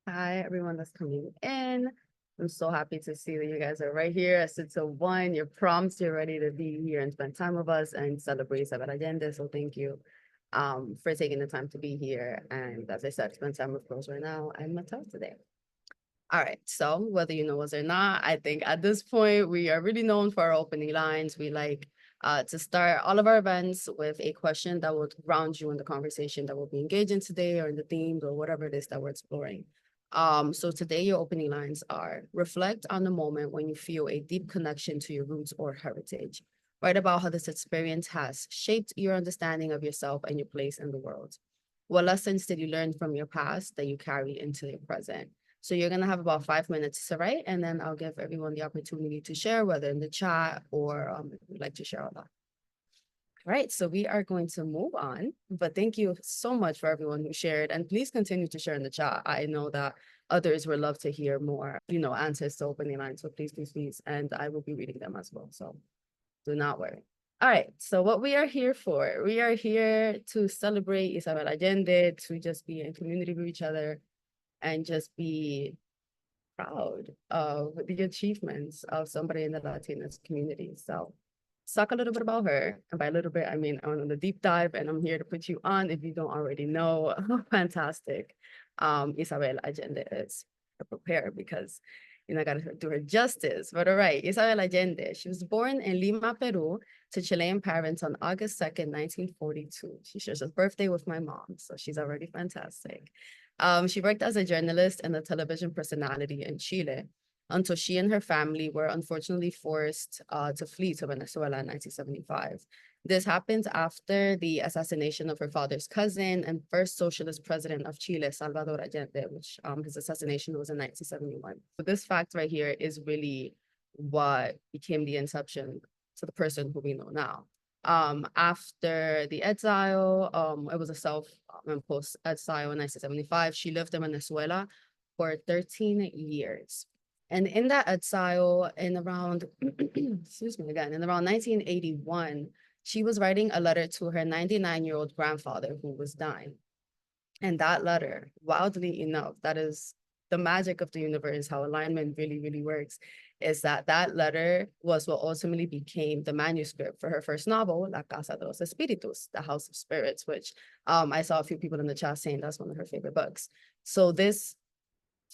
Hi, everyone that's coming in. I'm so happy to see that you guys are right here at 6:01. You're prompt, you're ready to be here and spend time with us and celebrate Isabel Allende. So thank you for taking the time to be here. And as I said, spend time with girls right now and Mattel today. All right, so whether you know us or not, I think at this point we are really known for our opening lines. We like to start all of our events with a question that will ground you in the conversation that we'll be engaging today or in the themes or whatever it is that we're exploring. So today your opening lines are: reflect on the moment when you feel a deep connection to your roots or heritage. Write about how this experience has shaped your understanding of yourself and your place in the world. What lessons did you learn from your past that you carry into your present? So you're gonna have about 5 minutes to write, and then I'll give everyone the opportunity to share, whether in the chat or if you'd like to share all that. Right, so we are going to move on, but thank you so much for everyone who shared, and please continue to share in the chat. I know that others would love to hear more, answers to opening lines, so please, please, please, and I will be reading them as well, so do not worry. All right, so what we are here for, we are here to celebrate Isabel Allende, to just be in community with each other, and just be proud of the achievements of somebody in the Latinx community. So talk a little bit about her. And by a little bit, I mean on the deep dive, and I'm here to put you on if you don't already know how fantastic Isabel Allende is. Prepare because I gotta do her justice. But all right, Isabel Allende. She was born in Lima, Peru, to Chilean parents on August 2nd, 1942. She shares her birthday with my mom, so she's already fantastic. She worked as a journalist and a television personality in Chile until she and her family were unfortunately forced to flee to Venezuela in 1975. This happened after the assassination of her father's cousin and first socialist president of Chile, Salvador Allende, which his assassination was in 1971. So this fact right here is really what became the inception to the person who we know now. After the exile, it was a self-imposed exile in 1975. She lived in Venezuela for 13 years. And in that exile, in around, excuse me again, in around 1981, she was writing a letter to her 99-year-old grandfather who was dying. And that letter, wildly enough, that is the magic of the universe, how alignment really, really works, is that that letter was what ultimately became the manuscript for her first novel, La Casa de los Espíritus, The House of Spirits, which I saw a few people in the chat saying that's one of her favorite books. So this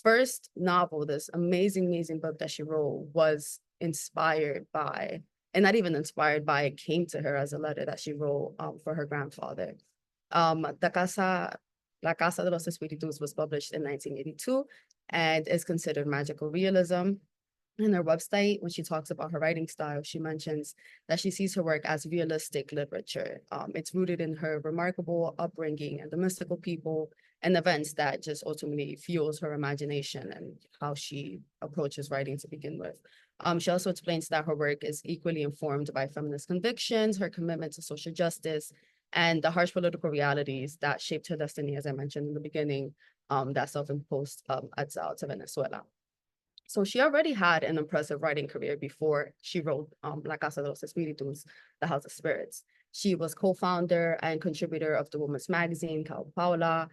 first novel, this amazing, amazing book that she wrote was inspired by, and not even inspired by, it came to her as a letter that she wrote for her grandfather. La Casa de los Espíritus was published in 1982 and is considered magical realism. In her website, when she talks about her writing style, she mentions that she sees her work as realistic literature. It's rooted in her remarkable upbringing and the mystical people and events that just ultimately fuels her imagination and how she approaches writing to begin with. She also explains that her work is equally informed by feminist convictions, her commitment to social justice, and the harsh political realities that shaped her destiny, as I mentioned in the beginning, that self-imposed exile to Venezuela. So she already had an impressive writing career before she wrote La Casa de los Espíritus, The House of Spirits. She was co-founder and contributor of the women's magazine, Cal Paula.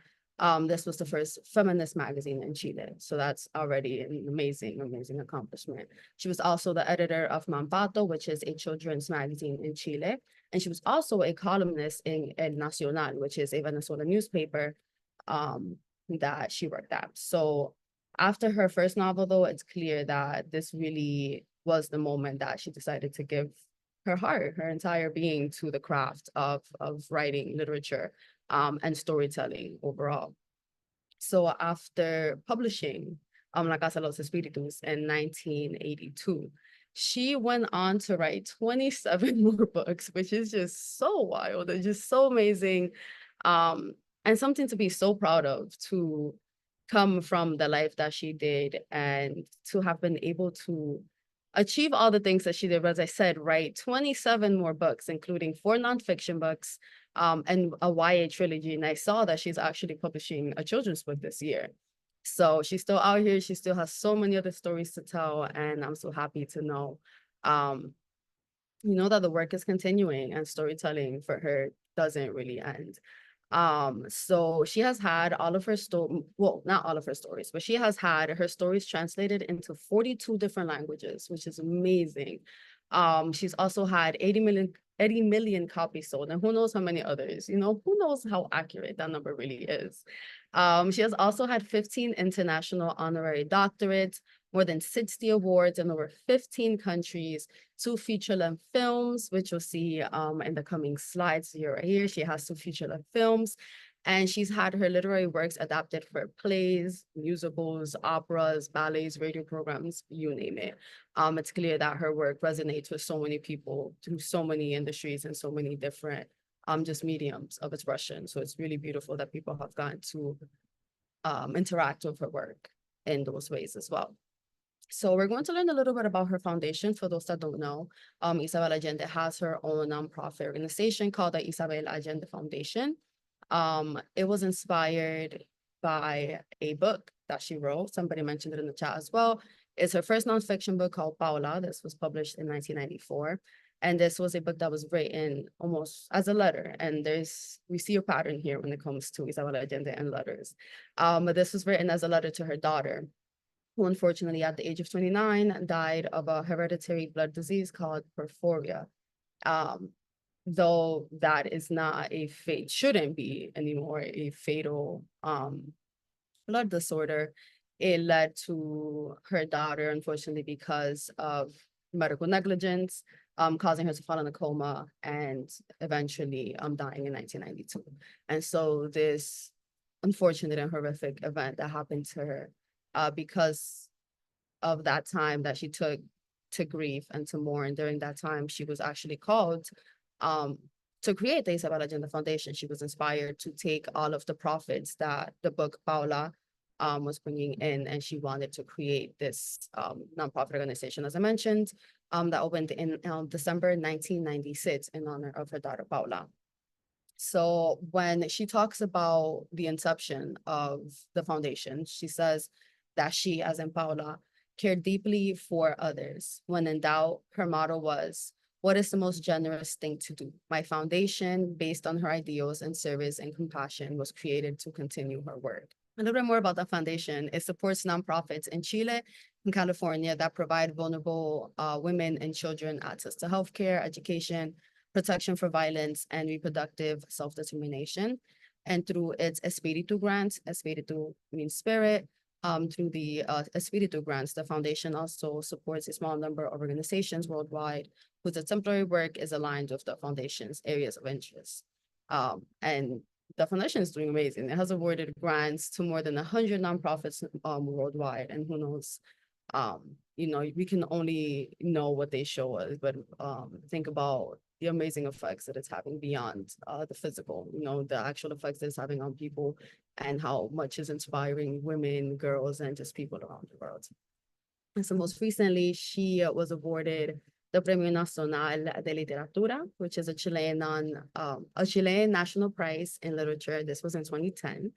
This was the first feminist magazine in Chile. So that's already an amazing, amazing accomplishment. She was also the editor of Manpato, which is a children's magazine in Chile. And she was also a columnist in El Nacional, which is a Venezuelan newspaper that she worked at. So after her first novel, though, it's clear that this really was the moment that she decided to give her heart, her entire being to the craft of writing literature and storytelling overall. So after publishing La Casa de los Espíritus in 1982, she went on to write 27 more books, which is just so wild and just so amazing. And something to be so proud of, to come from the life that she did and to have been able to achieve all the things that she did. As I said, write 27 more books, including 4 nonfiction books and a YA trilogy. And I saw that she's actually publishing a children's book this year. So she's still out here. She still has so many other stories to tell. And I'm so happy to know, that the work is continuing and storytelling for her doesn't really end. So she has had all of her well, not all of her stories, but she has had her stories translated into 42 different languages, which is amazing. She's also had 80 million copies sold, and who knows how many others, who knows how accurate that number really is. She has also had 15 international honorary doctorates, more than 60 awards in over 15 countries, 2 feature-length films, which you'll see in the coming slides here right here. She has 2 feature-length films, and she's had her literary works adapted for plays, musicals, operas, ballets, radio programs, you name it. It's clear that her work resonates with so many people through so many industries and so many different just mediums of expression. So it's really beautiful that people have gotten to interact with her work in those ways as well. So we're going to learn a little bit about her foundation. For those that don't know, Isabel Allende has her own nonprofit organization called the Isabel Allende Foundation. It was inspired by a book that she wrote. Somebody mentioned it in the chat as well. It's her first nonfiction book called Paula. This was published in 1994. And this was a book that was written almost as a letter. And we see a pattern here when it comes to Isabel Allende and letters. But this was written as a letter to her daughter, who unfortunately at the age of 29 died of a hereditary blood disease called porphyria. Though that is not shouldn't be anymore a fatal blood disorder, it led to her daughter, unfortunately, because of medical negligence, causing her to fall in a coma and eventually dying in 1992. And so this unfortunate and horrific event that happened to her, because of that time that she took to grieve and to mourn. During that time, she was actually called to create the Isabel Allende Foundation. She was inspired to take all of the profits that the book Paula was bringing in, and she wanted to create this nonprofit organization, as I mentioned, that opened in December 1996 in honor of her daughter Paula. So when she talks about the inception of the foundation, she says that she, as in Paula, cared deeply for others. When in doubt, her motto was, "What is the most generous thing to do?" My foundation, based on her ideals and service and compassion, was created to continue her work. A little bit more about the foundation. It supports nonprofits in Chile and California that provide vulnerable women and children access to healthcare, education, protection for violence, and reproductive self-determination. And through its Espíritu grants, Espíritu means spirit, through the Espíritu grants, the foundation also supports a small number of organizations worldwide whose exemplary work is aligned with the foundation's areas of interest. And the foundation is doing amazing. It has awarded grants to more than 100 nonprofits worldwide, and who knows, we can only know what they show us, but think about the amazing effects that it's having beyond the physical, the actual effects that it's having on people and how much is inspiring women, girls, and just people around the world. And so most recently, she was awarded the Premio Nacional de Literatura, which is a Chilean national prize in literature. This was in 2010.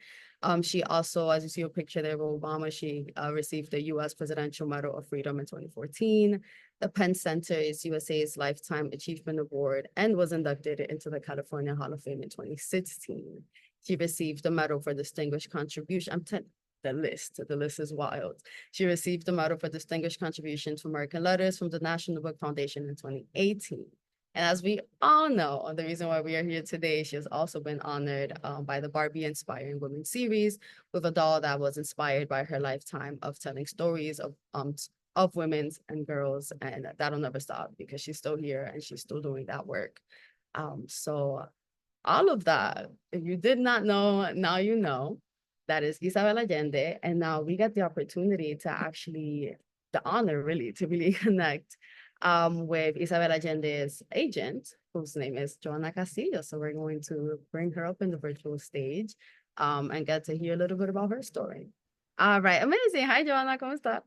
She also, as you see a picture there of Obama, she received the U.S. Presidential Medal of Freedom in 2014. The Penn Center is USA's Lifetime Achievement Award and was inducted into the California Hall of Fame in 2016. She received the Medal for Distinguished Contribution. The list is wild. She received the Medal for Distinguished Contribution to American Letters from the National Book Foundation in 2018. And as we all know, the reason why we are here today, she has also been honored by the Barbie Inspiring Women series with a doll that was inspired by her lifetime of telling stories of women and girls, and that'll never stop because she's still here and she's still doing that work. So all of that, if you did not know, now you know. That is Isabel Allende. And now we get the opportunity to the honor really, to really connect with Isabel Allende's agent, whose name is Johanna Castillo. So we're going to bring her up in the virtual stage and get to hear a little bit about her story. All right, amazing. Hi, Johanna, ¿cómo está?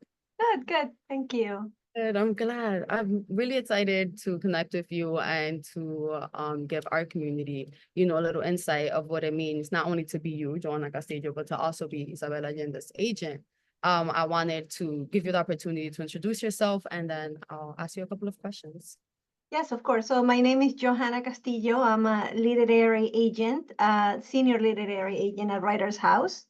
Good. Thank you. Good, I'm glad. I'm really excited to connect with you and to give our community, a little insight of what it means, not only to be you, Johanna Castillo, but to also be Isabel Allende's agent. I wanted to give you the opportunity to introduce yourself, and then I'll ask you a couple of questions. Yes, of course. So my name is Johanna Castillo. I'm a literary agent, senior literary agent at Writers House.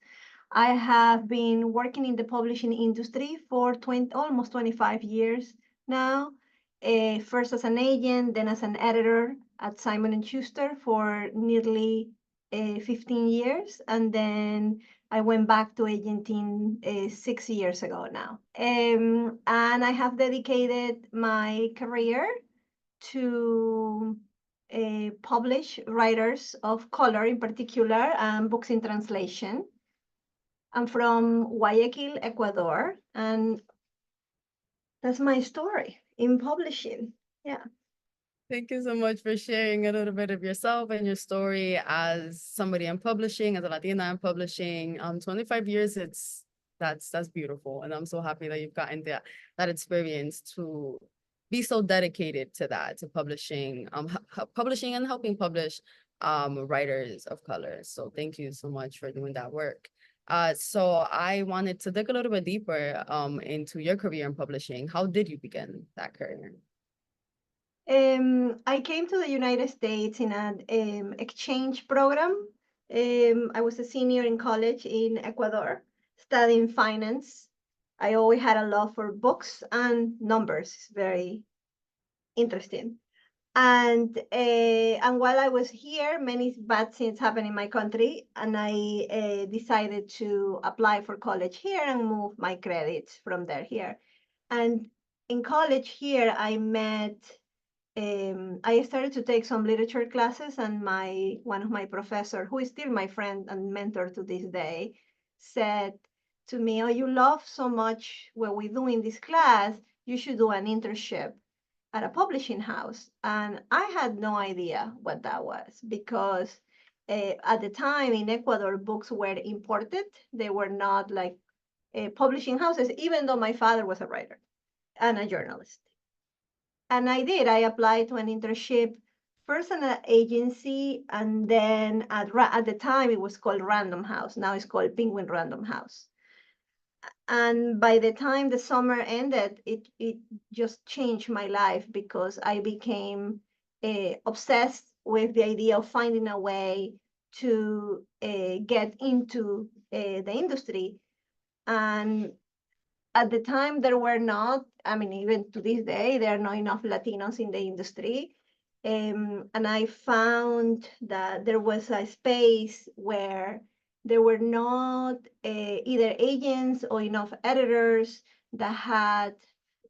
I have been working in the publishing industry for almost 25 years now. First as an agent, then as an editor at Simon and Schuster for nearly 15 years, and then I went back to agenting 6 years ago now. And I have dedicated my career to publish writers of color in particular and books in translation. I'm from Guayaquil, Ecuador, and that's my story in publishing. Yeah. Thank you so much for sharing a little bit of yourself and your story as somebody in publishing, as a Latina in publishing. 25 years, that's beautiful. And I'm so happy that you've gotten that experience to be so dedicated to that, to publishing, publishing and helping publish writers of color. So thank you so much for doing that work. So I wanted to dig a little bit deeper into your career in publishing. How did you begin that career? I came to the United States in an exchange program. I was a senior in college in Ecuador, studying finance. I always had a love for books and numbers. It's very interesting. And while I was here, many bad things happened in my country, and I decided to apply for college here and move my credits from there here. And in college here, I started to take some literature classes, and one of my professor, who is still my friend and mentor to this day, said to me, "Oh, you love so much what we do in this class, you should do an internship at a publishing house." And I had no idea what that was because at the time in Ecuador, books were imported. They were not like publishing houses, even though my father was a writer and a journalist. And I did. I applied to an internship first in an agency, and then at the time it was called Random House. Now it's called Penguin Random House. And by the time the summer ended, it just changed my life because I became obsessed with the idea of finding a way to get into the industry. And at the time, there were not, I mean, even to this day, there are not enough Latinos in the industry. And I found that there was a space where there were not either agents or enough editors that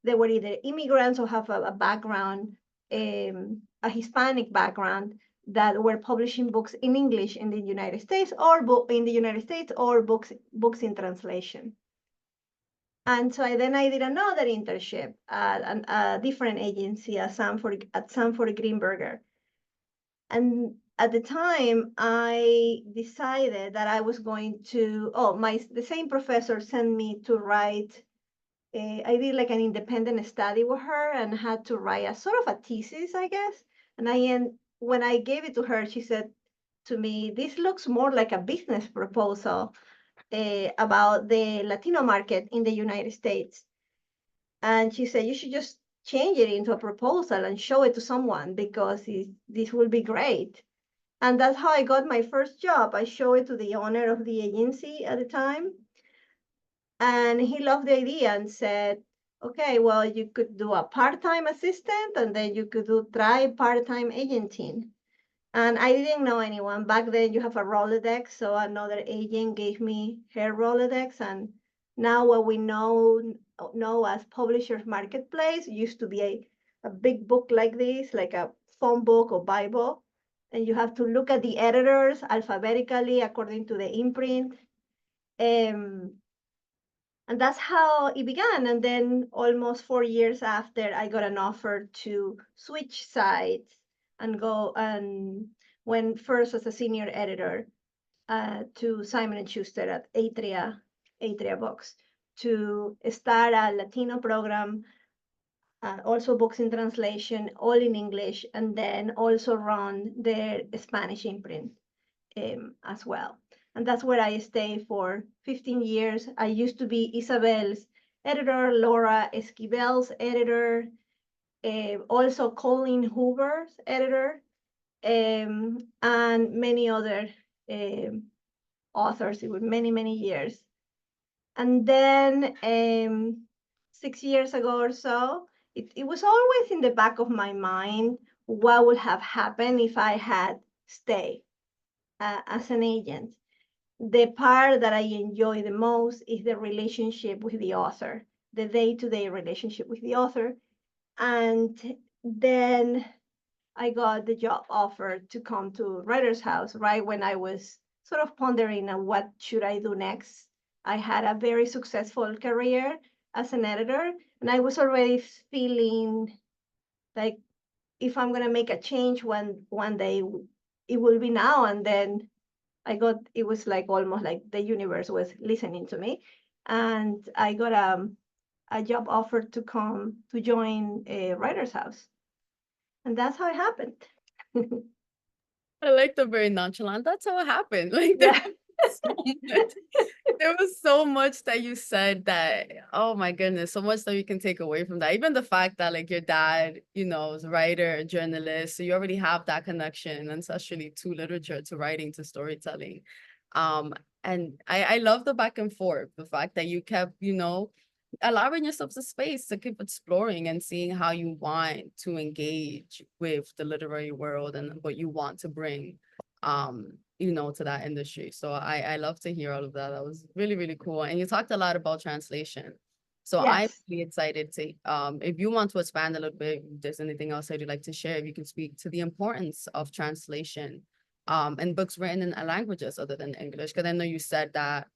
they were either immigrants or have a background, a Hispanic background, that were publishing books in English in the United States or books in translation. And so then I did another internship at a different agency at Sanford Greenberger. And at the time, I decided that I was going to, the same professor sent me to write, I did like an independent study with her and had to write a sort of a thesis, I guess. And when I gave it to her, she said to me, "This looks more like a business proposal about the Latino market in the United States." And she said, "You should just change it into a proposal and show it to someone because this will be great." And that's how I got my first job. I showed it to the owner of the agency at the time. And he loved the idea and said, "Okay, well, you could do a part-time assistant and then you could try part-time agenting." And I didn't know anyone. Back then, you have a Rolodex. So another agent gave me her Rolodex. And now what we know as Publishers Marketplace used to be a big book like this, like a phone book or Bible. And you have to look at the editors alphabetically according to the imprint. And that's how it began. And then almost 4 years after, I got an offer to switch sides and go and went first as a senior editor to Simon and Schuster at Atria Books to start a Latino program, also books in translation, all in English, and then also run their Spanish imprint as well. And that's where I stayed for 15 years. I used to be Isabel's editor, Laura Esquivel's editor, also Colin Hoover's editor, and many other authors. It was many years. And then 6 years ago or so, it was always in the back of my mind what would have happened if I had stayed as an agent. The part that I enjoy the most is the relationship with the author, the day-to-day relationship with the author. And then I got the job offer to come to Writer's House right when I was sort of pondering on what should I do next. I had a very successful career as an editor, and I was already feeling like if I'm gonna make a change one day, it will be now. And then it was like almost like the universe was listening to me, and I got a job offer to come to join a Writer's House, and that's how it happened. I like the very nonchalant. That's how it happened. Like Yeah. there was so much that you said that, oh my goodness, so much that we can take away from that. Even the fact that like your dad, you know, is a writer, a journalist, so you already have that connection ancestrally to literature, to writing, to storytelling. Um, and I love the back and forth, the fact that you kept, you know, allowing yourself the space to keep exploring and seeing how you want to engage with the literary world and what you want to bring you know, to that industry. So I love to hear all of that. That was really cool. And you talked a lot about translation. So I'm Yes. really excited to if you want to expand a little bit, if there's anything else that you'd like to share, if you can speak to the importance of translation and books written in languages other than English. Because I know you said that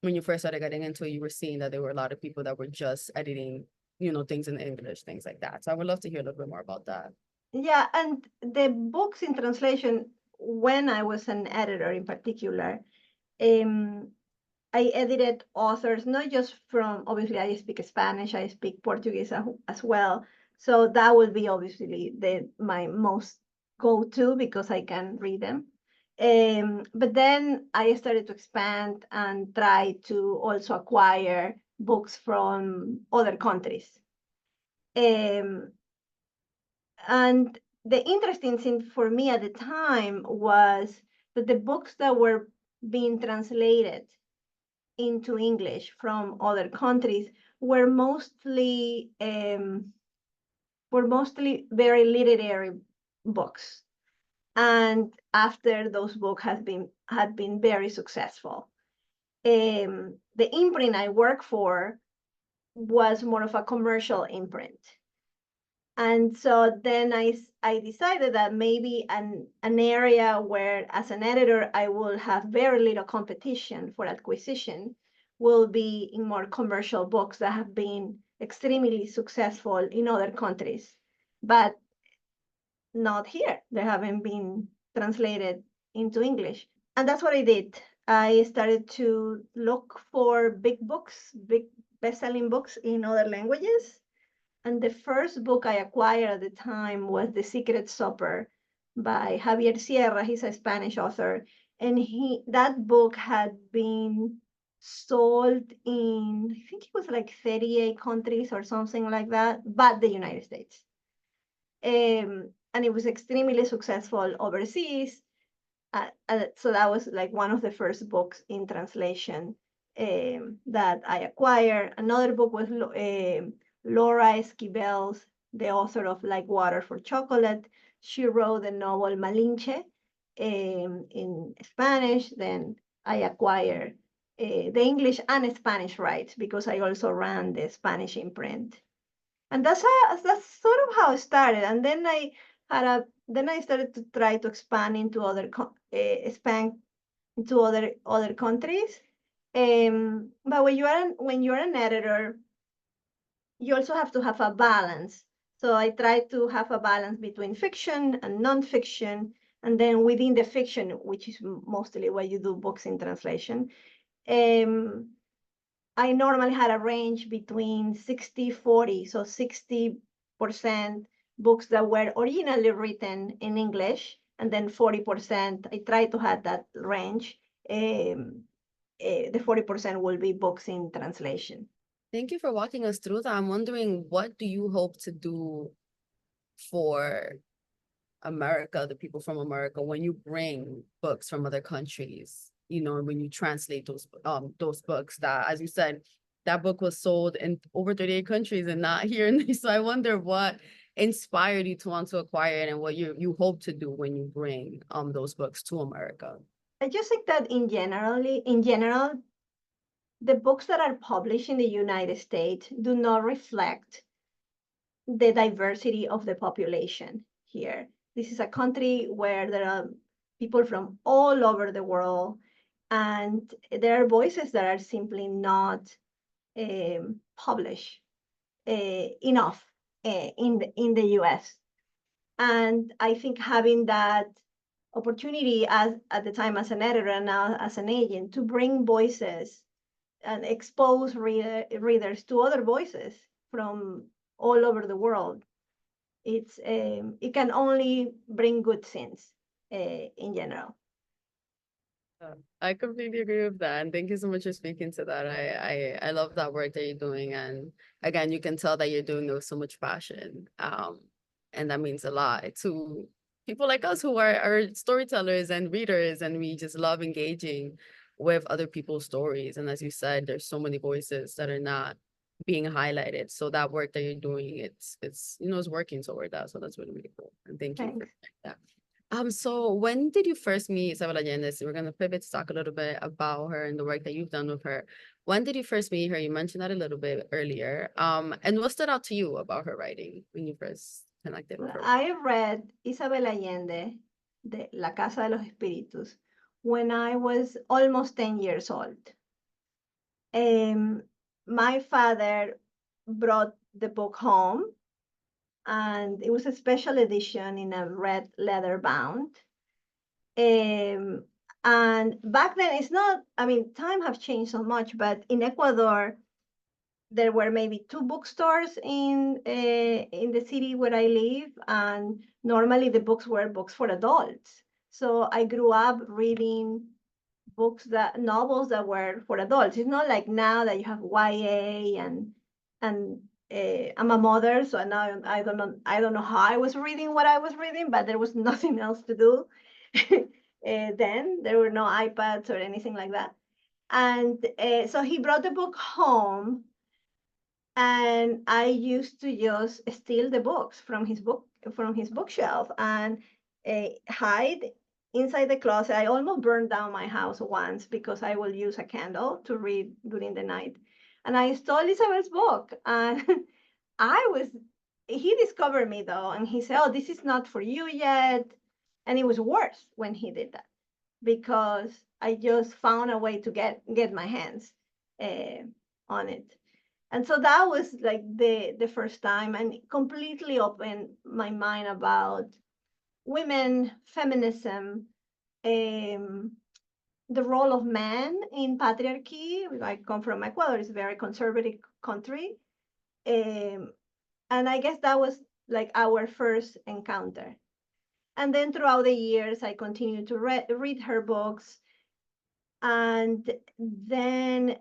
when you first started getting into it, you were seeing that there were a lot of people that were just editing, you know, things in English, things like that. So I would love to hear a little bit more about that. Yeah, and the books in translation, when I was an editor in particular, um, I edited authors, not just from, obviously, I speak Spanish, I speak Portuguese as well. So that would be obviously my most go-to because I can read them. But then I started to expand and try to also acquire books from other countries. Um, and the interesting thing for me at the time was that the books that were being translated into English from other countries were mostly very literary books. And after those books had been very successful. The imprint I work for was more of a commercial imprint. And so then I decided that maybe an area where, as an editor, I will have very little competition for acquisition will be in more commercial books that have been extremely successful in other countries, but not here. They haven't been translated into English. And that's what I did. I started to look for big books, big best-selling books in other languages. And the first book I acquired at the time was The Secret Supper by Javier Sierra. He's a Spanish author. And that book had been sold in, I think it was like 38 countries or something like that, but the United States. And it was extremely successful overseas. So that was like one of the first books in translation that I acquired. Another book was Laura Esquivel's, the author of Like Water for Chocolate. She wrote the novel Malinche in Spanish. Then I acquired the English and Spanish rights because I also ran the Spanish imprint. And that's sort of how it started. And then I started to try to expand into expand into other countries. But when you're an editor, you also have to have a balance. So I try to have a balance between fiction and nonfiction, and then within the fiction, which is mostly why you do books in translation. I normally had a range between 60-40, so 60% books that were originally written in English, and then 40%, I try to have that range. The 40% will be books in translation. Thank you for walking us through that. I'm wondering, what do you hope to do for America, the people from America, when you bring books from other countries, you know, when you translate those books that, as you said, that book was sold in over 38 countries and not here. So I wonder what inspired you to want to acquire it and what you hope to do when you bring those books to America. I just think that in general, the books that are published in the United States do not reflect the diversity of the population here. This is a country where there are people from all over the world, and there are voices that are simply not published enough in the US. And I think having that opportunity as at the time as an editor and now as an agent to bring voices and expose readers to other voices from all over the world, it can only bring good things in general. I completely agree with that, and thank you so much for speaking to that. I love that work that you're doing, and again, you can tell that you're doing it with so much passion. And that means a lot to people like us who are storytellers and readers, and we just love engaging with other people's stories. And as you said, there's so many voices that are not being highlighted. So that work that you're doing, it's you know, it's working toward that. So that's really, really cool. And thank you for Thanks. that. So when did you first meet Isabel Allende? So we're gonna pivot to talk a little bit about her and the work that you've done with her. When did you first meet her? You mentioned that a little bit earlier. And what stood out to you about her writing when you first connected with her? I read Isabel Allende, de La Casa de los Espíritus, when I was almost 10 years old. My father brought the book home, and it was a special edition in a red leather bound. And back then, it's not, I mean, time have changed so much, but in Ecuador, there were maybe 2 bookstores in the city where I live, and normally the books were books for adults. So I grew up reading novels that were for adults. It's not like now that you have YA and I'm a mother, so now I don't know how I was reading what I was reading, but there was nothing else to do. Then there were no iPads or anything like that. And so he brought the book home, and I used to just steal the books from his bookshelf and hide inside the closet. I almost burned down my house once because I will use a candle to read during the night, and I stole Isabel's book. And he discovered me though, and he said, "Oh, this is not for you yet." And it was worse when he did that because I just found a way to get my hands on it. And so that was like the first time, and it completely opened my mind about women, feminism, the role of men in patriarchy. I come from Ecuador; it's a very conservative country, and I guess that was like our first encounter. And then throughout the years, I continued to read her books, and then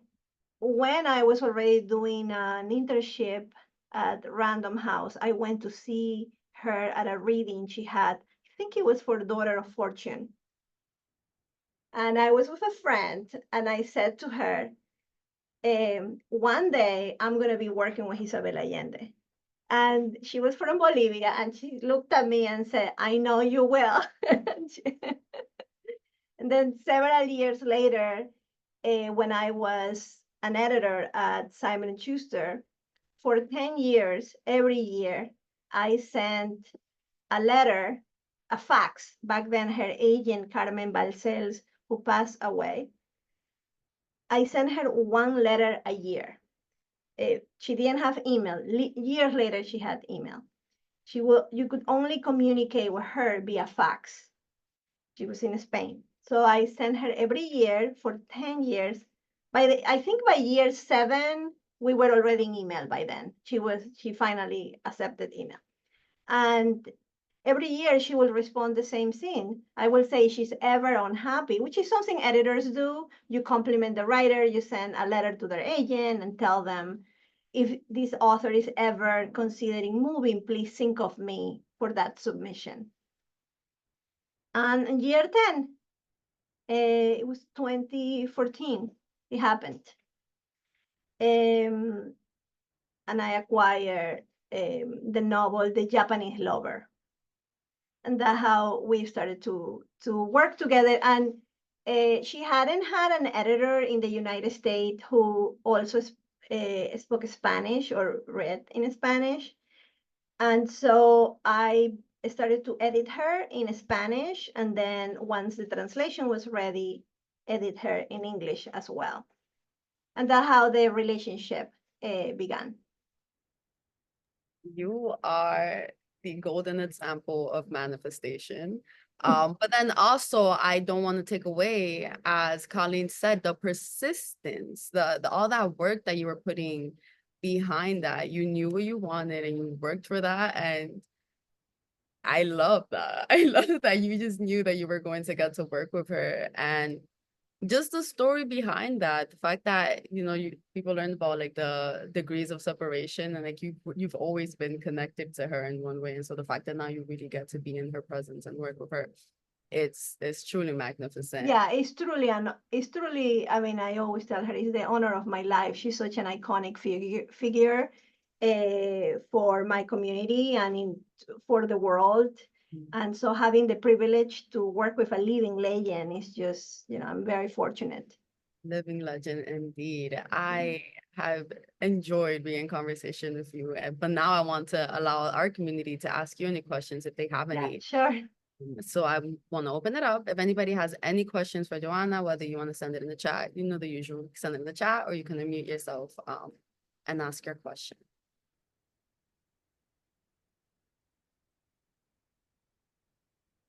when I was already doing an internship at Random House, I went to see her at a reading she had. I think it was for Daughter of Fortune. And I was with a friend, and I said to her, one day I'm going to be working with Isabel Allende. And she was from Bolivia, and she looked at me and said, I know you will. And then several years later, when I was an editor at Simon & Schuster, for 10 years, every year, I sent a letter, a fax. Back then, her agent, Carmen Balcells, who passed away, I sent her one letter a year. She didn't have email. Years later, she had email. You could only communicate with her via fax. She was in Spain. So I sent her every year for 10 years. I think by year 7, we were already in email by then. She finally accepted email. And every year she will respond the same thing. I will say she's ever unhappy, which is something editors do. You compliment the writer, you send a letter to their agent and tell them if this author is ever considering moving, please think of me for that submission. And in year 10, it was 2014, it happened. And I acquired the novel, The Japanese Lover. And that's how we started to work together. And she hadn't had an editor in the United States who also spoke Spanish or read in Spanish. And so I started to edit her in Spanish. And then once the translation was ready, edit her in English as well. And that's how the relationship began. You are the golden example of manifestation. But then also, I don't want to take away, as Colleen said, the persistence, the all that work that you were putting behind that. You knew what you wanted and you worked for that. And I love that. I love that you just knew that you were going to get to work with her. And just the story behind that, the fact that, you know, people learn about like the degrees of separation, and like you've always been connected to her in one way. And so the fact that now you really get to be in her presence and work with her, it's truly magnificent. Yeah, it's truly, I mean, I always tell her it's the honor of my life. She's such an iconic figure for my community and for the world. And so having the privilege to work with a living legend is just, you know, I'm very fortunate. Living legend indeed. I have enjoyed being in conversation with you, but now I want to allow our community to ask you any questions if they have Yeah, any. sure. So I want to open it up. If anybody has any questions for Johanna, whether you want to send it in the chat, you know the usual, send it in the chat, or you can unmute yourself and ask your question.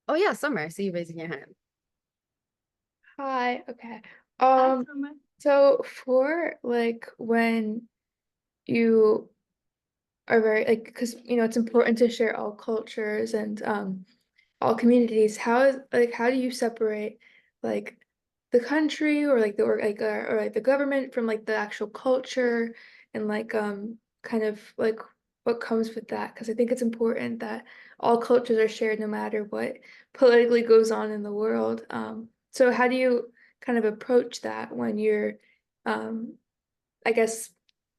Oh yeah, Summer, I see you raising your hand. Hi, okay. Summer. So for like when you are very like, because you know it's important to share all cultures and all communities. How do you separate like the country or like the or like the government from like the actual culture and like kind of like what comes with that? Because I think it's important that all cultures are shared no matter what politically goes on in the world. So how do you kind of approach that when you're I guess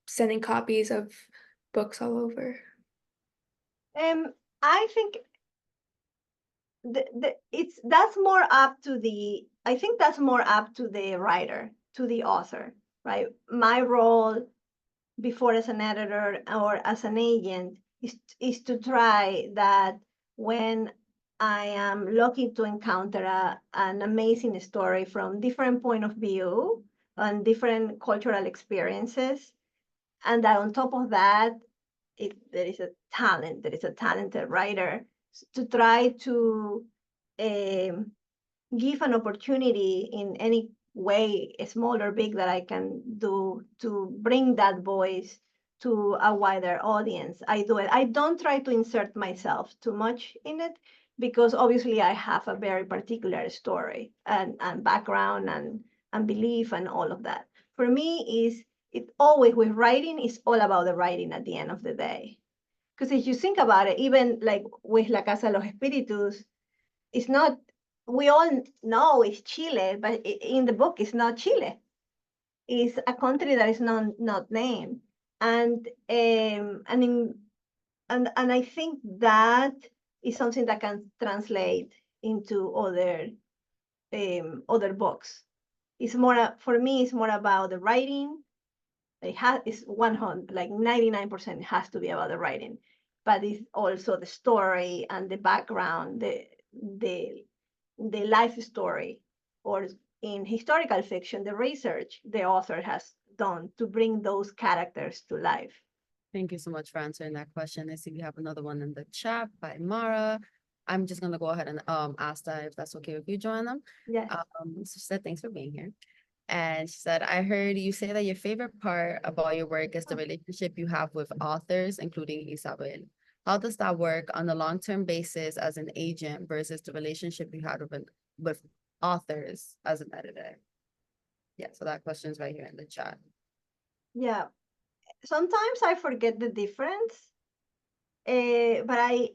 sending copies of books all over? I think that's more up to I think that's more up to the writer, to the author, right? My role before as an editor or as an agent is to try that when I am lucky to encounter an amazing story from different point of view and different cultural experiences, and that on top of that, there is a talented writer, to try to give an opportunity in any way, small or big, that I can do to bring that voice to a wider audience. I do it. I don't try to insert myself too much in it, because obviously I have a very particular story and background and belief and all of that. For me, it always, with writing, is all about the writing at the end of the day. Because if you think about it, even like with La Casa de los Espíritus, it's not, we all know it's Chile, but in the book, it's not Chile. It's a country that is not named. And and I think that is something that can translate into other books. It's more, for me, it's more about the writing. It's 100, like 99% has to be about the writing, but it's also the story and the background, the life story, or in historical fiction, the research the author has done to bring those characters to life. Thank you so much for answering that question. I see we have another one in the chat by Mara. I'm just gonna go ahead and ask that if that's okay with you, Joanna. Yes. So she said, thanks for being here. And she said, I heard you say that your favorite part about your work is the relationship you have with authors, including Isabel. How does that work on a long-term basis as an agent versus the relationship you had with authors as an editor? Yeah, so that question is right here in the chat. Yeah. sometimes I forget the difference, but I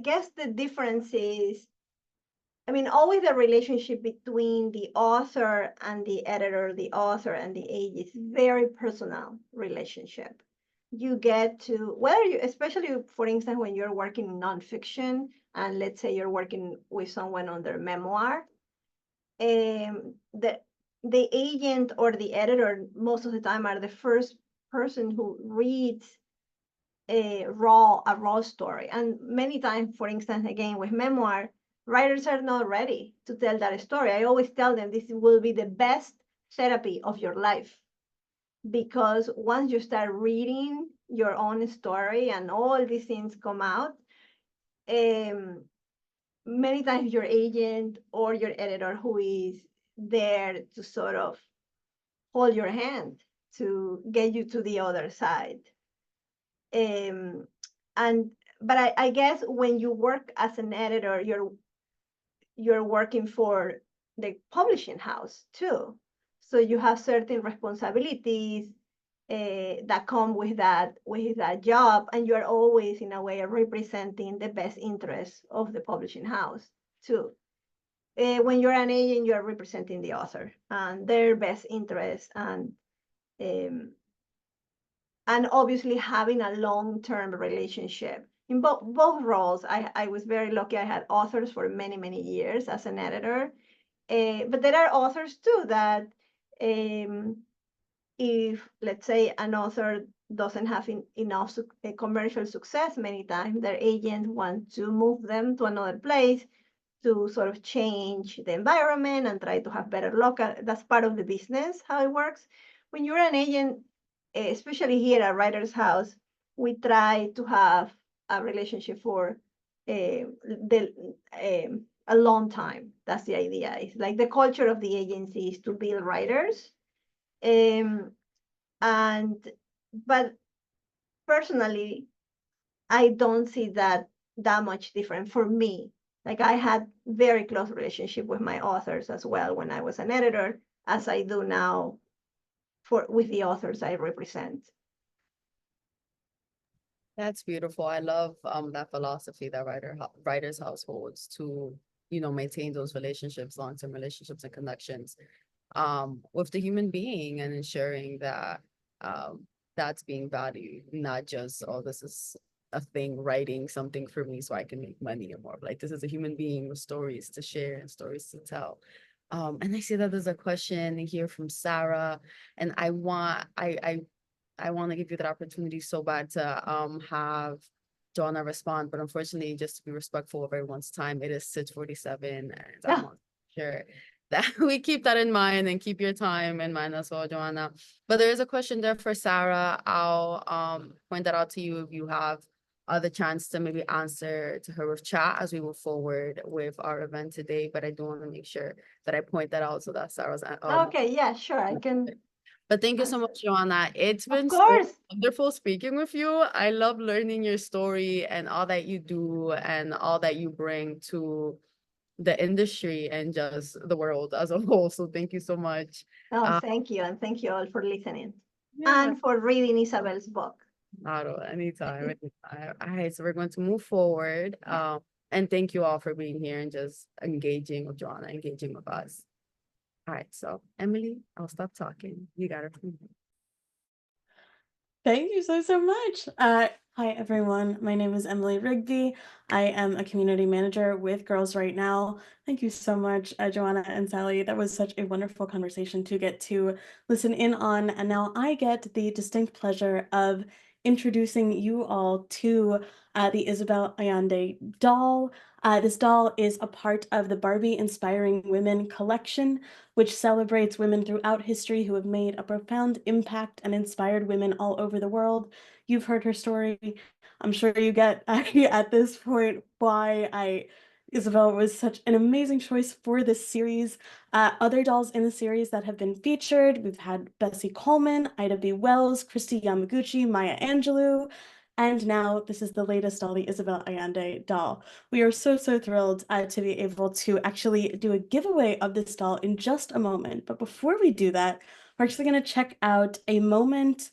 guess the difference is, I mean, always the relationship between the author and the editor, the author and the age is very personal relationship. You get to, whether you, especially for instance, when you're working in nonfiction, and let's say you're working with someone on their memoir, the agent or the editor most of the time are the first person who reads a raw story. And many times, for instance, again with memoir, writers are not ready to tell that story. I always tell them this will be the best therapy of your life, because once you start reading your own story and all these things come out, many times your agent or your editor who is there to sort of hold your hand to get you to the other side. Um, and but I guess when you work as an editor, you're working for the publishing house too. So you have certain responsibilities that come with that job, and you are always in a way representing the best interests of the publishing house too. When you're an agent, you're representing the author and their best interests, um, and obviously having a long-term relationship. In both roles, I was very lucky. I had authors for many years as an editor, but there are authors too that if, let's say, an author doesn't have enough commercial success, many times their agent want to move them to another place to sort of change the environment and try to have better luck. That's part of the business, how it works. When you're an agent, especially here at Writers House, we try to have a relationship for a long time. That's the idea. It's like the culture of the agency is to build writers. And but personally, I don't see that much different for me. Like I had very close relationship with my authors as well when I was an editor, as I do now with the authors I represent. That's beautiful. I love that philosophy that writers households to, you know, maintain those relationships, long-term relationships and connections with the human being, and ensuring that that's being valued, not just, oh, this is a thing, writing something for me so I can make money, or more like this is a human being with stories to share and stories to tell. And I see that there's a question here from Sarah, and I want to give you that opportunity so bad to have Johanna respond, but unfortunately, just to be respectful of everyone's time, it is 6:47, and I Yeah. want to sure that we keep that in mind and keep your time in mind as well, Johanna. But there is a question there for Sarah. I'll point that out to you if you have the chance to maybe answer to her with chat as we move forward with our event today. But I do want to make sure that I point that out so that Sarah's Okay, yeah, sure, I can. but thank you so much, Joanna. It's Of been so course. wonderful speaking with you. I love learning your story and all that you do and all that you bring to the industry and just the world as a whole. So thank you so much. Oh, thank you, and thank you all for listening Yeah, and for reading Isabel's book. anytime, anytime. All right, so we're going to move forward. And thank you all for being here and just engaging with Joanna, engaging with us. All right, so Emily, I'll stop talking. You got it from here. Thank you so much. Hi, everyone. My name is Emily Rigby. I am a community manager with Girls Right Now. Thank you so much, Joanna and Sally. That was such a wonderful conversation to get to listen in on. And now I get the distinct pleasure of introducing you all to the Isabel Allende doll. This doll is a part of the Barbie Inspiring Women collection, which celebrates women throughout history who have made a profound impact and inspired women all over the world. You've heard her story. I'm sure you get at this point why Isabel was such an amazing choice for this series. Other dolls in the series that have been featured, we've had Bessie Coleman, Ida B. Wells, Christy Yamaguchi, Maya Angelou, and now this is the latest doll, the Isabel Allende doll. We are so thrilled to be able to actually do a giveaway of this doll in just a moment. But before we do that, we're actually going to check out a moment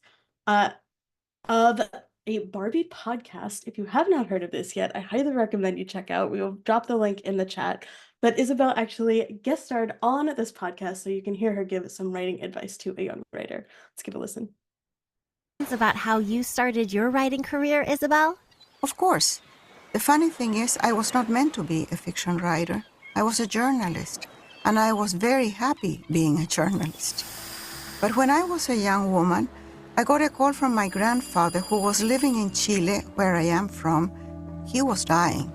of a Barbie podcast. If you have not heard of this yet, I highly recommend you check out. We will drop the link in the chat. But Isabel actually guest starred on this podcast, so you can hear her give some writing advice to a young writer. Let's give a listen. About how you started your writing career, Isabel? Of course. The funny thing is, I was not meant to be a fiction writer. I was a journalist, and I was very happy being a journalist. But when I was a young woman, I got a call from my grandfather, who was living in Chile, where I am from. He was dying.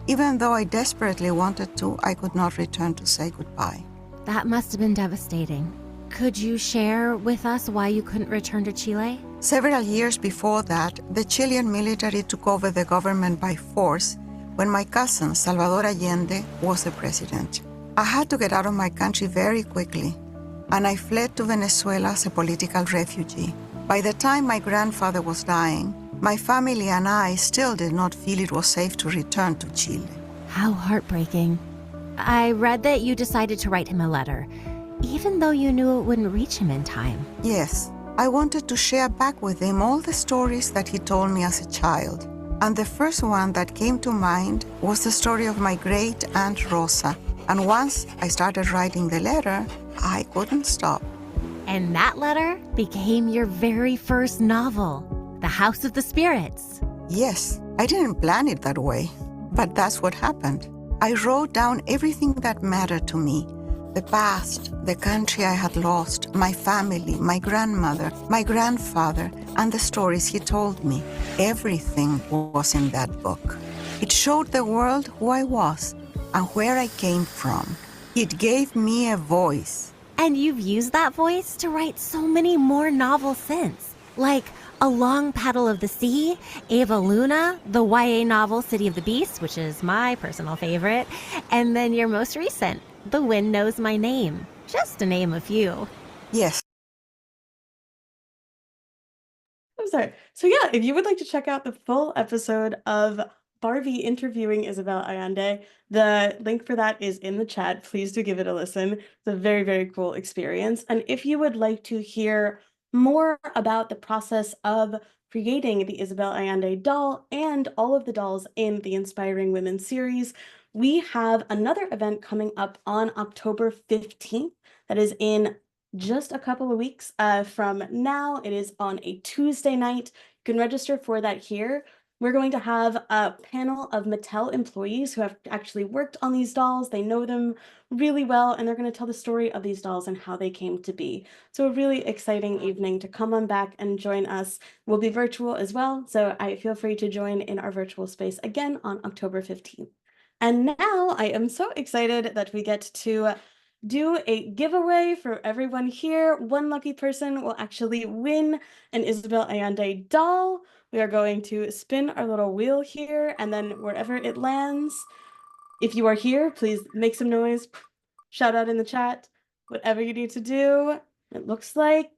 Even though I desperately wanted to, I could not return to say goodbye. That must have been devastating. Could you share with us why you couldn't return to Chile? Several years before that, the Chilean military took over the government by force when my cousin, Salvador Allende, was the president. I had to get out of my country very quickly, and I fled to Venezuela as a political refugee. By the time my grandfather was dying, my family and I still did not feel it was safe to return to Chile. How heartbreaking. I read that you decided to write him a letter, even though you knew it wouldn't reach him in time. Yes, I wanted to share back with him all the stories that he told me as a child. And the first one that came to mind was the story of my great aunt Rosa. And once I started writing the letter, I couldn't stop. And that letter became your very first novel, The House of the Spirits. Yes, I didn't plan it that way, but that's what happened. I wrote down everything that mattered to me. The past, the country I had lost, my family, my grandmother, my grandfather, and the stories he told me. Everything was in that book. It showed the world who I was and where I came from. It gave me a voice. And you've used that voice to write so many more novels since, like A Long Petal of the Sea, Eva Luna, the YA novel City of the Beast, which is my personal favorite, and then your most recent, The Wind Knows My Name, just to name a few. Yes. I'm sorry. So yeah, if you would like to check out the full episode of Barbie interviewing Isabel Allende, the link for that is in the chat. Please do give it a listen. It's a very, very cool experience. And if you would like to hear more about the process of creating the Isabel Allende doll and all of the dolls in the Inspiring Women series, we have another event coming up on October 15th. That is in just a couple of weeks from now. It is on a Tuesday night. You can register for that here. We're going to have a panel of Mattel employees who have actually worked on these dolls. They know them really well, and they're going to tell the story of these dolls and how they came to be. So a really exciting evening to come on back and join us. We'll be virtual as well, so I feel free to join in our virtual space again on October 15th. And now I am so excited that we get to do a giveaway for everyone here. One lucky person will actually win an Isabel Allende doll. We are going to spin our little wheel here, and then wherever it lands, if you are here, please make some noise, shout out in the chat, whatever you need to do. It looks like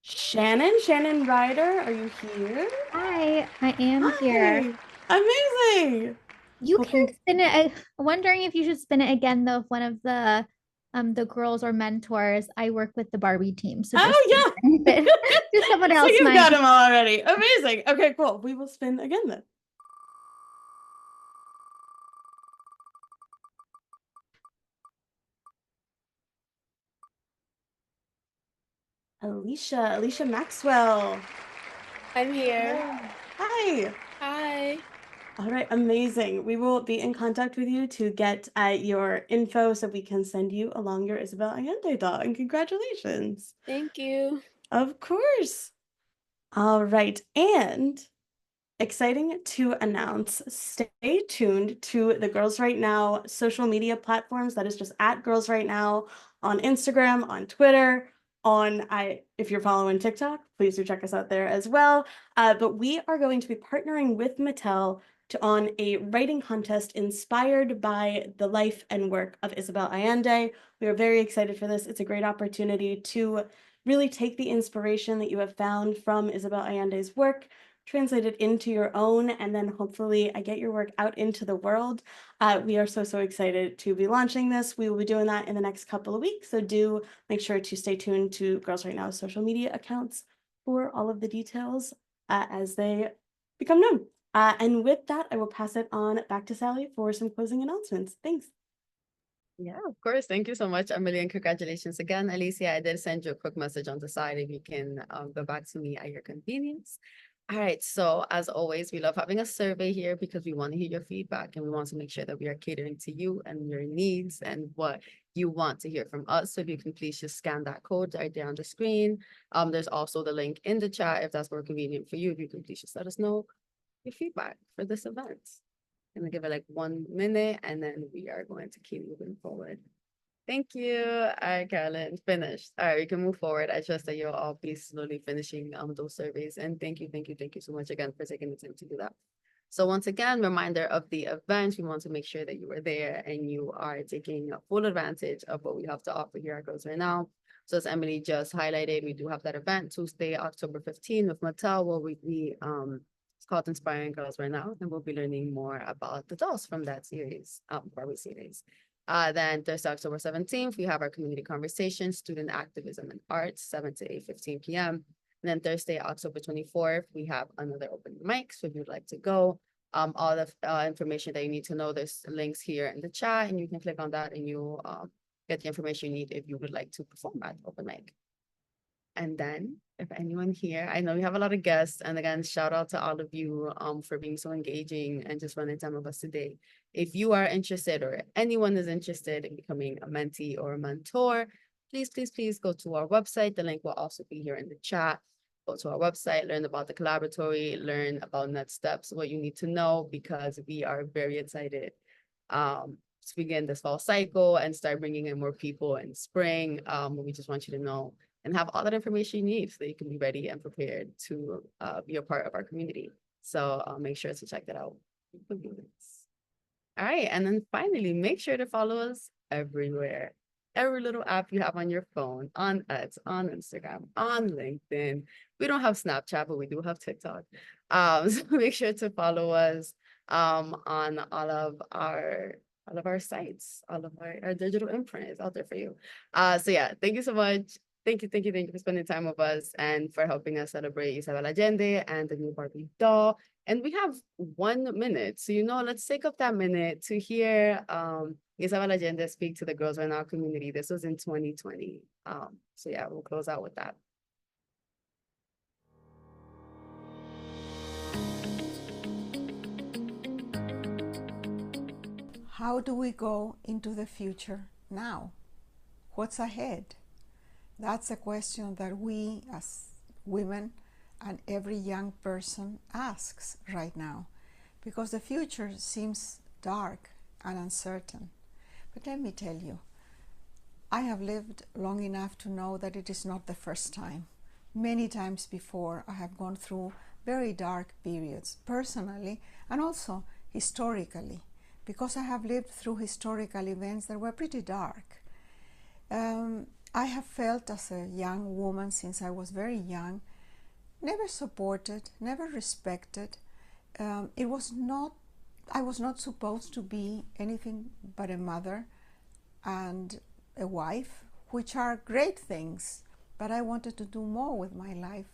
Shannon Ryder, are you here? Hi, I am here. Hi. Amazing. You Well, can spin it. I'm wondering if you should spin it again, though, if one of the girls or mentors. I work with the Barbie team, so just just someone else. So you've might. got them all already. Amazing. Okay, cool. We will spin again then. Alicia Maxwell. I'm here. Hi. Hi. All right, amazing. We will be in contact with you to get your info so we can send you along your Isabel Allende doll. And congratulations. Thank you. Of course. All right, and exciting to announce, stay tuned to the Girls Right Now social media platforms. That is just at Girls Right Now on Instagram, on Twitter, if you're following TikTok, please do check us out there as well. But we are going to be partnering with Mattel on a writing contest inspired by the life and work of Isabel Allende. We are very excited for this. It's a great opportunity to really take the inspiration that you have found from Isabel Allende's work, translate it into your own, and then hopefully get your work out into the world. We are so excited to be launching this. We will be doing that in the next couple of weeks, so do make sure to stay tuned to Girls Right Now's social media accounts for all of the details as they become known. And with that, I will pass it on back to Sally for some closing announcements. Thanks. Yeah, of course. Thank you so much, Emily, and congratulations again, Alicia. I did send you a quick message on the side if you can go back to me at your convenience. All right, so as always, we love having a survey here because we want to hear your feedback and we want to make sure that we are catering to you and your needs and what you want to hear from us. So if you can please just scan that code right there on the screen. There's also the link in the chat if that's more convenient for you. If you can please just let us know your feedback for this event. I'm gonna give it like 1 minute and then we are going to keep moving forward. Thank you. All right, Carolyn, finished. All right, we can move forward. I trust that you'll all be slowly finishing those surveys. And thank you so much again for taking the time to do that. So once again, reminder of the event. We want to make sure that you are there and you are taking full advantage of what we have to offer here at Girls Right Now. So as Emily just highlighted, we do have that event Tuesday, October 15 with Mattel, where it's called Inspiring Girls Right Now, and we'll be learning more about the dolls from that series, Barbie series. Then Thursday, October 17th, we have our community conversation, student activism and arts, 7 to 8:15 p.m. And then Thursday, October 24th, we have another open mic. So if you'd like to go, all the information that you need to know, there's links here in the chat, and you can click on that and you'll get the information you need if you would like to perform at open mic. And then if anyone here, I know we have a lot of guests, and again, shout out to all of you for being so engaging and just spending time with us today. If you are interested or anyone is interested in becoming a mentee or a mentor, please go to our website. The link will also be here in the chat. Go to our website, learn about the collaboratory, learn about next steps, what you need to know, because we are very excited to begin this fall cycle and start bringing in more people in spring. We just want you to know and have all that information you need so that you can be ready and prepared to be a part of our community. So make sure to check that out. All right, and then finally, make sure to follow us everywhere. Every little app you have on your phone, on X, on Instagram, on LinkedIn. We don't have Snapchat, but we do have TikTok. So make sure to follow us on all of our sites, all of our digital imprint is out there for you. So yeah, thank you so much. Thank you for spending time with us and for helping us celebrate Isabel Allende and the new Barbie doll. And we have 1 minute. So, let's take up that minute to hear Isabel Allende speak to the Girls Right Now community. This was in 2020. So yeah, we'll close out with that. How do we go into the future now? What's ahead? That's a question that we as women and every young person asks right now, because the future seems dark and uncertain. But let me tell you, I have lived long enough to know that it is not the first time. Many times before, I have gone through very dark periods, personally and also historically, because I have lived through historical events that were pretty dark. I have felt as a young woman, since I was very young, never supported, never respected. I was not supposed to be anything but a mother and a wife, which are great things, but I wanted to do more with my life.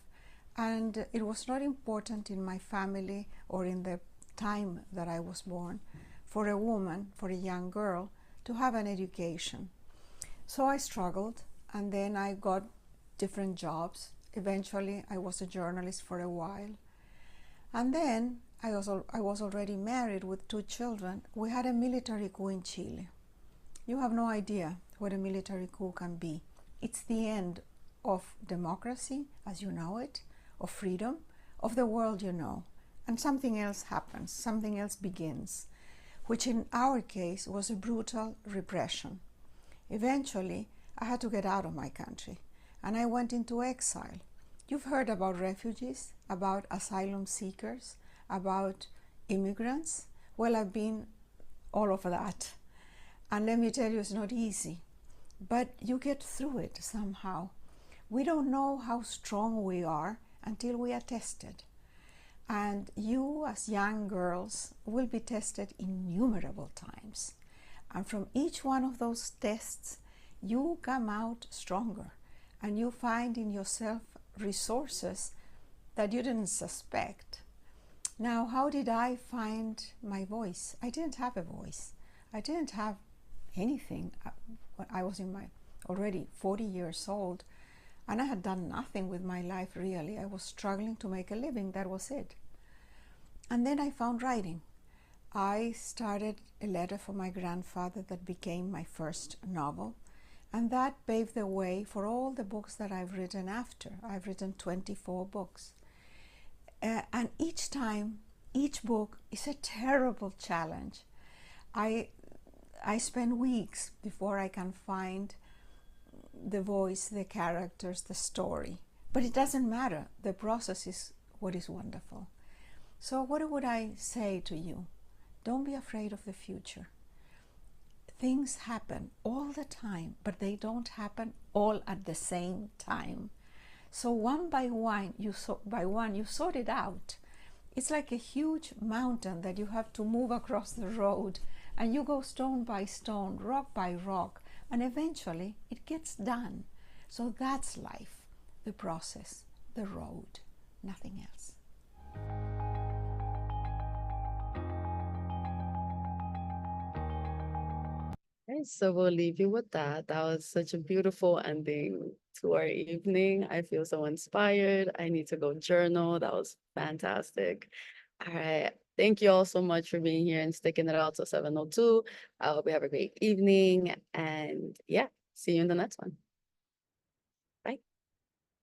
And it was not important in my family or in the time that I was born for a woman, for a young girl, to have an education. So I struggled, and then I got different jobs. Eventually, I was a journalist for a while. And then I was already married with 2 children. We had a military coup in Chile. You have no idea what a military coup can be. It's the end of democracy as you know it, of freedom, of the world you know. And something else happens, something else begins, which in our case was a brutal repression. Eventually, I had to get out of my country, and I went into exile. You've heard about refugees, about asylum seekers, about immigrants. Well, I've been all of that. And let me tell you, it's not easy, but you get through it somehow. We don't know how strong we are until we are tested. And you, as young girls, will be tested innumerable times. And from each one of those tests, you come out stronger, and you find in yourself resources that you didn't suspect. Now, how did I find my voice? I didn't have a voice. I didn't have anything. I was already 40 years old, and I had done nothing with my life really. I was struggling to make a living, that was it. And then I found writing. I started a letter for my grandfather that became my first novel, and that paved the way for all the books that I've written after. I've written 24 books. And each time, each book is a terrible challenge. I spend weeks before I can find the voice, the characters, the story. But it doesn't matter. The process is what is wonderful. So what would I say to you? Don't be afraid of the future. Things happen all the time, but they don't happen all at the same time. So one by one, you sort it out. It's like a huge mountain that you have to move across the road, and you go stone by stone, rock by rock, and eventually it gets done. So that's life, the process, the road, nothing else. Okay, so we'll leave you with that. That was such a beautiful ending to our evening. I feel so inspired. I need to go journal. That was fantastic. All right. Thank you all so much for being here and sticking it out till 7:02. I hope you have a great evening. And yeah, see you in the next one.